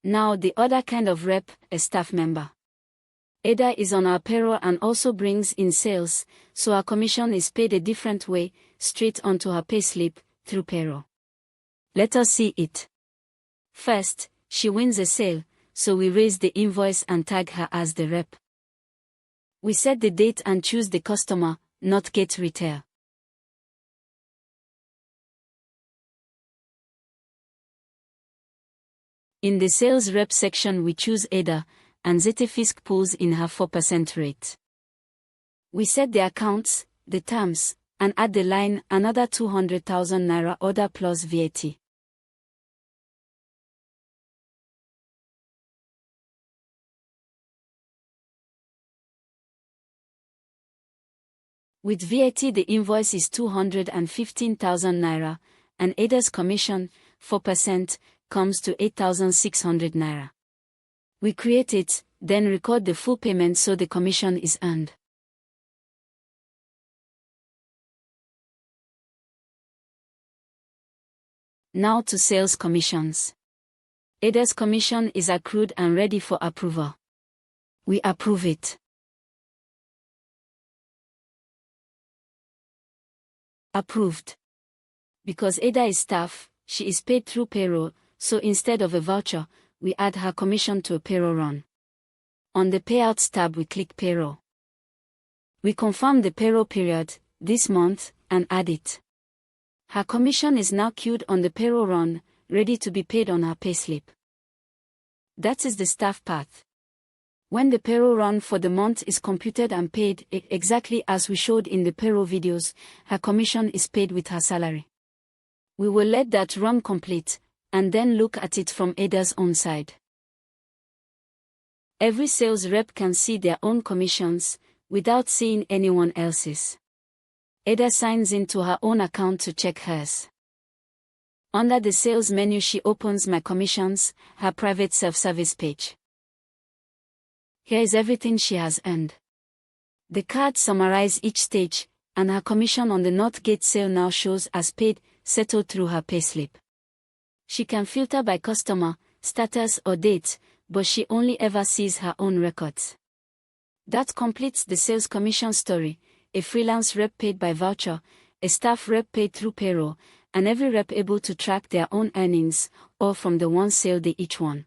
Now the other kind of rep, a staff member. Ada is on our payroll and also brings in sales, so our commission is paid a different way, straight onto her payslip, through payroll. Let us see it. First, she wins a sale, so we raise the invoice and tag her as the rep. We set the date and choose the customer, not Gate Retail. In the sales rep section we choose Ada, and ZetaFisc pulls in her 4% rate. We set the accounts, the terms, and add the line another 200,000 naira order plus VAT. With VAT the invoice is 215,000 naira, and Ada's commission, 4%, comes to 8,600 naira. We create it, then record the full payment so the commission is earned. Now to sales commissions. Ada's commission is accrued and ready for approval. We approve it. Approved. Because Ada is staff, she is paid through payroll, so instead of a voucher, we add her commission to a payroll run. On the Payouts tab we click Payroll. We confirm the payroll period, this month, and add it. Her commission is now queued on the payroll run, ready to be paid on her payslip. That is the staff path. When the payroll run for the month is computed and paid, exactly as we showed in the payroll videos, her commission is paid with her salary. We will let that run complete, and then look at it from Ada's own side. Every sales rep can see their own commissions, without seeing anyone else's. Ada signs into her own account to check hers. Under the sales menu she opens My Commissions, her private self-service page. Here is everything she has earned. The cards summarize each stage, and her commission on the Northgate sale now shows as paid, settled through her payslip. She can filter by customer, status or date, but she only ever sees her own records. That completes the sales commission story: a freelance rep paid by voucher, a staff rep paid through payroll, and every rep able to track their own earnings, all from the one sale they each won.